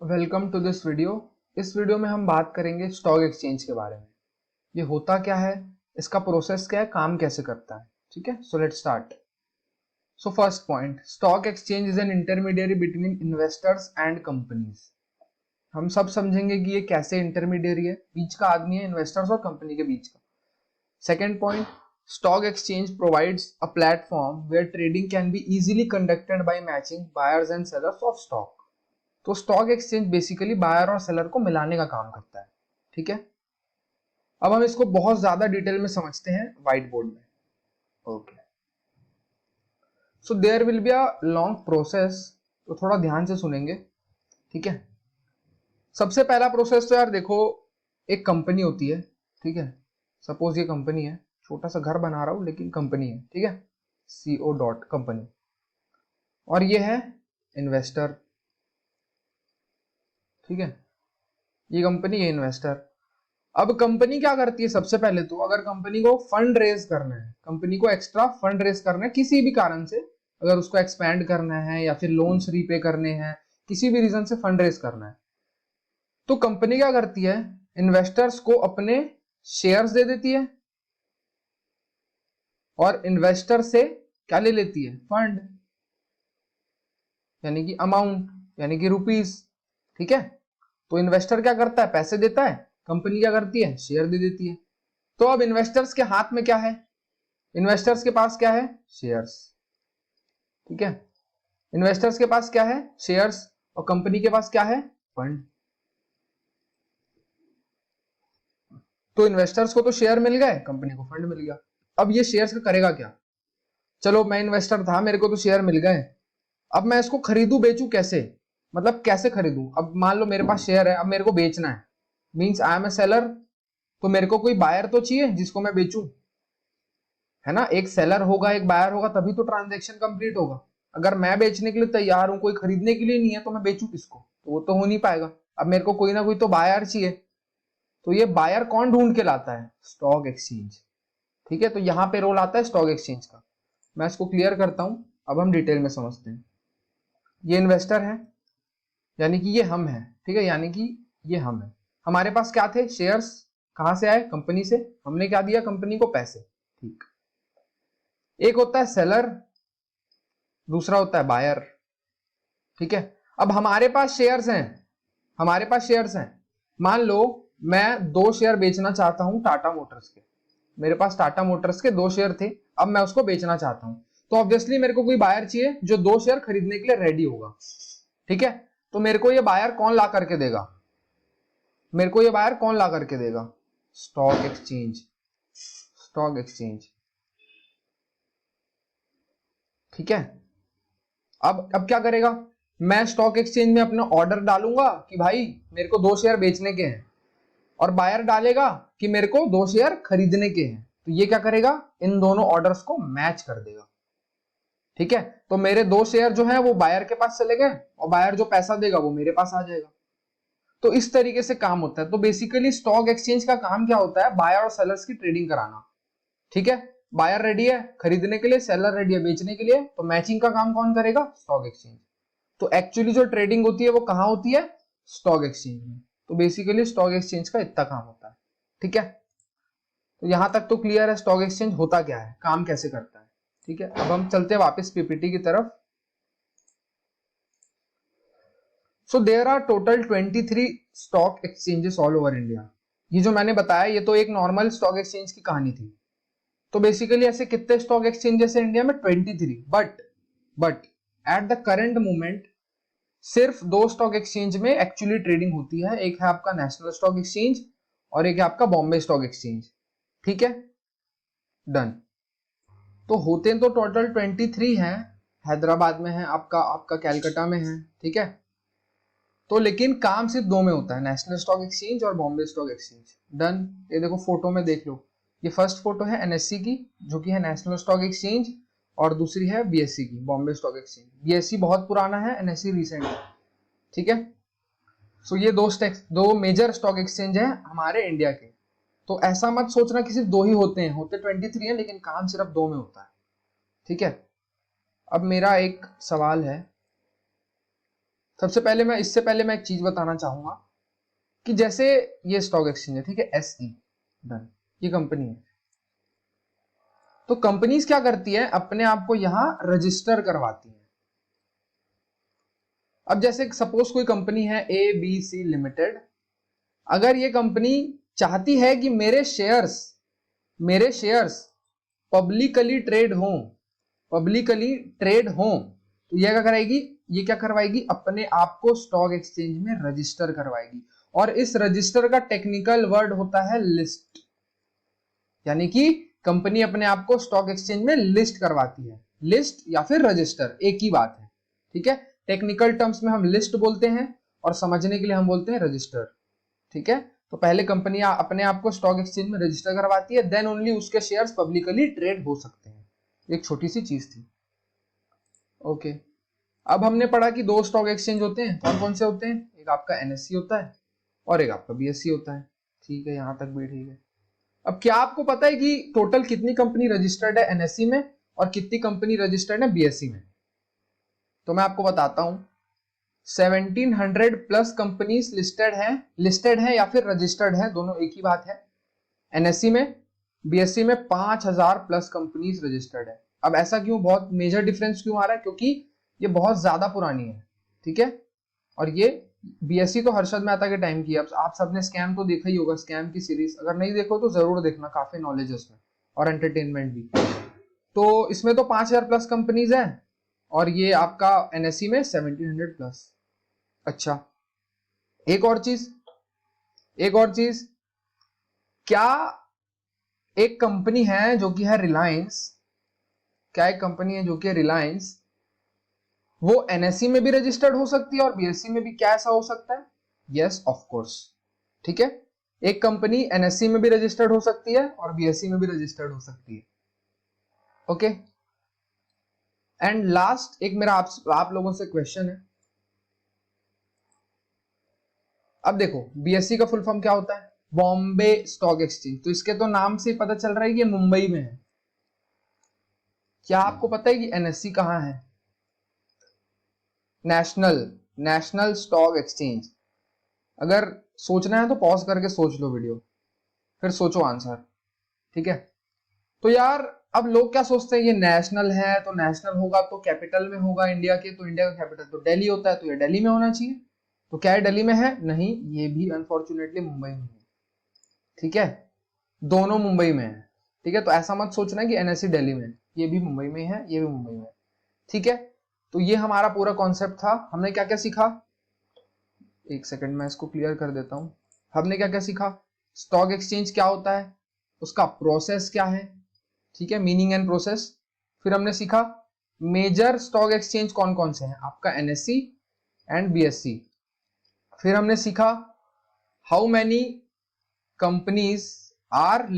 Welcome to this video. इस video में हम बात करेंगे स्टॉक एक्सचेंज के बारे में। ये होता क्या है, इसका प्रोसेस क्या है, काम कैसे करता है। ठीक है, so let's start. So first point, stock exchange is an intermediary between investors and companies. हम सब समझेंगे कि ये कैसे इंटरमीडियरी है, बीच का आदमी है इन्वेस्टर्स और कंपनी के बीच का। Second point, stock exchange provides a platform where trading can be easily conducted by matching buyers and sellers of stock. तो स्टॉक एक्सचेंज बेसिकली बायर और सेलर को मिलाने का काम करता है। ठीक है, अब हम इसको बहुत ज्यादा डिटेल में समझते हैं व्हाइट बोर्ड में। Okay, so there will be a long process, तो थोड़ा ध्यान से सुनेंगे। ठीक है, सबसे पहला प्रोसेस तो यार देखो, एक कंपनी होती है। ठीक है, सपोज ये कंपनी है, छोटा सा घर बना रहा हूं लेकिन कंपनी है। ठीक है, CO डॉट कंपनी, और ये है इन्वेस्टर। ठीक है, ये कंपनी है इन्वेस्टर। अब कंपनी क्या करती है, सबसे पहले तो अगर कंपनी को फंड रेज करना है, कंपनी को एक्स्ट्रा फंड रेज करना है किसी भी कारण से, अगर उसको एक्सपैंड करना है या फिर लोन्स रीपे करने हैं, किसी भी रीजन से फंड रेज करना है, तो कंपनी क्या करती है, इन्वेस्टर्स को अपने शेयर्स दे देती है और इन्वेस्टर से क्या ले लेती है, फंड, यानी कि अमाउंट, यानी कि रुपीस। ठीक है, तो इन्वेस्टर क्या करता है, पैसे देता है, कंपनी क्या करती है, शेयर दे देती है। तो अब इन्वेस्टर्स के हाथ में क्या है, इन्वेस्टर्स के पास क्या है, शेयर्स। ठीक है, इन्वेस्टर्स के पास क्या है, शेयर्स, और कंपनी के पास क्या है, फंड। तो इन्वेस्टर्स को तो शेयर मिल गए, कंपनी को फंड मिल गया। अब ये शेयर्स का करेगा क्या, चलो मैं इन्वेस्टर था, मेरे को तो शेयर मिल गए, अब मैं इसको खरीदूं बेचूं कैसे, मतलब कैसे खरीदूं। अब मान लो मेरे पास शेयर है, अब मेरे को बेचना है, means I am a seller, तो मेरे को कोई बायर तो चाहिए जिसको मैं बेचूं, है ना। एक सेलर होगा, एक बायर होगा, तभी तो ट्रांजैक्शन कंप्लीट होगा। अगर मैं बेचने के लिए तैयार हूं, कोई खरीदने के लिए नहीं है, तो मैं बेचूं किसको, तो वो तो हो नहीं पाएगा। अब मेरे को कोई ना कोई तो बायर चाहिए, तो ये बायर कौन ढूंढ के लाता है, स्टॉक एक्सचेंज। ठीक है, तो यहां पे रोल आता है स्टॉक एक्सचेंज का। मैं इसको क्लियर करता हूं, अब हम डिटेल में समझते हैं। ये इन्वेस्टर है, यानी कि ये हम है। ठीक है, यानी कि ये हम है, हमारे पास क्या थे, शेयर्स। कहां से आए, कंपनी से, हमने क्या दिया कंपनी को, पैसे। ठीक, एक होता है सेलर, दूसरा होता है बायर। ठीक है, अब हमारे पास शेयर्स हैं, हमारे पास शेयर्स हैं, मान लो मैं 2 शेयर बेचना चाहता हूं टाटा मोटर्स के, मेरे पास टाटा मोटर्स के 2 शेयर थे, अब मैं उसको बेचना चाहता हूं, तो ऑब्वियसली मेरे को कोई बायर चाहिए जो 2 शेयर खरीदने के लिए रेडी होगा। ठीक है, तो मेरे को ये बायर कौन ला करके देगा, मेरे को ये बायर कौन ला करके देगा, स्टॉक एक्सचेंज, स्टॉक एक्सचेंज। ठीक है, अब क्या करेगा, मैं स्टॉक एक्सचेंज में अपना ऑर्डर डालूंगा कि भाई मेरे को 2 शेयर बेचने के हैं, और बायर डालेगा कि मेरे को 2 शेयर खरीदने के हैं, तो ये क्या करेगा, इन दोनों ऑर्डर्स को मैच कर देगा। ठीक है, तो मेरे 2 शेयर जो है वो बायर के पास चले गए, और बायर जो पैसा देगा वो मेरे पास आ जाएगा। तो इस तरीके से काम होता है। तो बेसिकली स्टॉक एक्सचेंज का काम क्या होता है, बायर और सेलर्स की ट्रेडिंग कराना। ठीक है, बायर रेडी है खरीदने के लिए, सेलर रेडी है बेचने के लिए, तो मैचिंग का काम कौन करेगा, स्टॉक एक्सचेंज। तो एक्चुअली जो ट्रेडिंग होती है वो कहां होती है, स्टॉक एक्सचेंज में। तो बेसिकली स्टॉक एक्सचेंज का इतना काम होता है। ठीक है, तो यहां तक तो क्लियर है स्टॉक एक्सचेंज होता क्या है, काम कैसे करता है। ठीक है, अब हम चलते हैं वापस पीपीटी की तरफ। So there are total 23 stock exchanges all over India. ये जो मैंने बताया ये तो एक नॉर्मल स्टॉक एक्सचेंज की कहानी थी। तो बेसिकली ऐसे कितने स्टॉक एक्सचेंजेस है इंडिया में, 23। But at the current moment सिर्फ 2 स्टॉक एक्सचेंज में एक्चुअली ट्रेडिंग होती है, एक है आपका नेशनल स्टॉक एक्सचेंज और एक है आपका बॉम्बे स्टॉक एक्सचेंज। ठीक है, डन। तो होते तो टोटल 23 हैं, हैदराबाद में है आपका, आपका कैलकाटा में है। ठीक है, तो लेकिन काम सिर्फ 2 में होता है, नेशनल स्टॉक एक्सचेंज और बॉम्बे स्टॉक एक्सचेंज। डन, ये देखो फोटो में देख लो, ये फर्स्ट फोटो है एनएससी की जो कि है नेशनल स्टॉक एक्सचेंज, और दूसरी है बीएससी की, बॉम्बे स्टॉक एक्सचेंज। बीएससी बहुत पुराना है, एनएससी रिसेंट है। ठीक है, सो ये दो मेजर स्टॉक एक्सचेंज है हमारे इंडिया के। तो ऐसा मत सोचना कि सिर्फ 2 ही होते हैं, होते 23 हैं लेकिन काम सिर्फ 2 में होता है। ठीक है, अब मेरा एक सवाल है, सबसे पहले मैं इससे पहले मैं एक चीज बताना चाहूंगा कि जैसे ये स्टॉक एक्सचेंज है, ठीक है, एसई डन, ये कंपनी है। तो कंपनीज क्या करती है, अपने आप को यहां रजिस्टर करवाती है। अब जैसे सपोज कोई कंपनी है ए बी सी लिमिटेड, अगर ये कंपनी चाहती है कि मेरे शेयर्स पब्लिकली ट्रेड हों, तो ये क्या कराएगी, ये क्या करवाएगी, अपने आप को स्टॉक एक्सचेंज में रजिस्टर करवाएगी। और इस रजिस्टर का टेक्निकल वर्ड होता है लिस्ट, यानी कि कंपनी अपने आप को स्टॉक एक्सचेंज में लिस्ट करवाती है। लिस्ट या फिर रजिस्टर एक ही बात है, ठीक है। टेक्निकल टर्म्स में हम लिस्ट बोलते हैं और समझने के लिए हम बोलते हैं रजिस्टर, ठीक है। तो पहले कंपनी अपने आप को स्टॉक एक्सचेंज में रजिस्टर करवाती है, देन ओनली उसके शेयर्स पब्लिकली ट्रेड हो सकते हैं। एक छोटी सी चीज थी, ओके। अब हमने पढ़ा कि दो स्टॉक एक्सचेंज होते हैं, कौन कौन से होते हैं, एक आपका एनएससी होता है और एक आपका बीएससी होता है, ठीक है, यहां तक भी ठीक है। अब क्या आपको पता है कि टोटल कितनी कंपनी रजिस्टर्ड है एनएससी में और कितनी कंपनी रजिस्टर्ड है बीएससी में? तो मैं आपको बताता हूं, 1700 प्लस कंपनीज लिस्टेड है या फिर रजिस्टर्ड है, दोनों एक ही बात है। एनएससी में, बीएससी में 5000 प्लस कंपनीज रजिस्टर्ड है। अब ऐसा क्यों, बहुत मेजर डिफरेंस क्यों आ रहा है, क्योंकि ये बहुत ज्यादा पुरानी है, ठीक है। और ये बीएससी तो हर्षद मेहता के टाइम की है। आप सबने स्कैम तो देखा ही होगा, स्कैम की सीरीज, अगर नहीं देखो तो जरूर देखना, काफी नॉलेज है उसमें और एंटरटेनमेंट भी। तो इसमें तो 5000 प्लस कंपनीज है और ये आपका एनएससी में 1700 प्लस। अच्छा, एक और चीज, क्या एक कंपनी है जो कि है रिलायंस, वो एनएससी में भी रजिस्टर्ड हो सकती है और बीएससी में भी, क्या ऐसा हो सकता है? यस ऑफ कोर्स, ठीक है। एक कंपनी एनएससी में भी रजिस्टर्ड हो सकती है और बीएससी में भी रजिस्टर्ड हो सकती है, ओके। एंड लास्ट एक मेरा आप लोगों से क्वेश्चन है। अब देखो, बीएससी का फुल फॉर्म क्या होता है? Bombay stock exchange. तो इसके तो नाम से पता चल रहा है कि ये मुंबई में है। क्या आपको पता है कि एनएससी कहां है? National stock exchange. अगर सोचना है तो पॉज करके सोच लो वीडियो, फिर सोचो आंसर, ठीक है। तो यार अब लोग क्या सोचते हैं, ये नेशनल है तो नेशनल होगा तो कैपिटल में होगा इंडिया के, तो इंडिया का कैपिटल तो दिल्ली होता है, तो ये दिल्ली में होना चाहिए। तो क्या है, दिल्ली में है? नहीं, ये भी अनफॉर्चुनेटली मुंबई में है, ठीक है। दोनों मुंबई में है, ठीक है। तो ऐसा मत सोचना कि एनएससी दिल्ली में, ये भी मुंबई में है, ये भी मुंबई में, ठीक है। तो ये हमारा पूरा कॉन्सेप्ट था। हमने क्या क्या सीखा, एक सेकंड मैं इसको क्लियर कर देता हूं। हमने क्या क्या सीखा, स्टॉक एक्सचेंज क्या होता है, उसका प्रोसेस क्या है, ठीक है, मीनिंग एंड प्रोसेस। फिर हमने सीखा मेजर स्टॉक एक्सचेंज कौन कौन से हैं, आपका एनएससी एंड बीएससी। फिर हमने सीखा how many companies are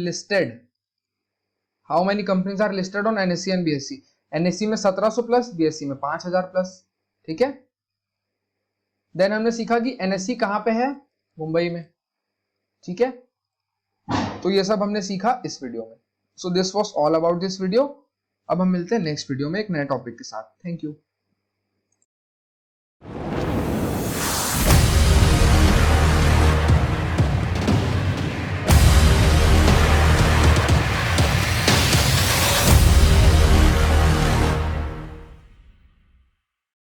listed on NSC and BSC. NSC में 1700 प्लस, बीएससी में 5000 प्लस, ठीक है। देन हमने सीखा कि एनएससी कहां पे है, मुंबई में, ठीक है। तो ये सब हमने सीखा इस वीडियो में। So this was all about this video. अब हम मिलते हैं नेक्स्ट वीडियो में एक नए टॉपिक के साथ। Thank you.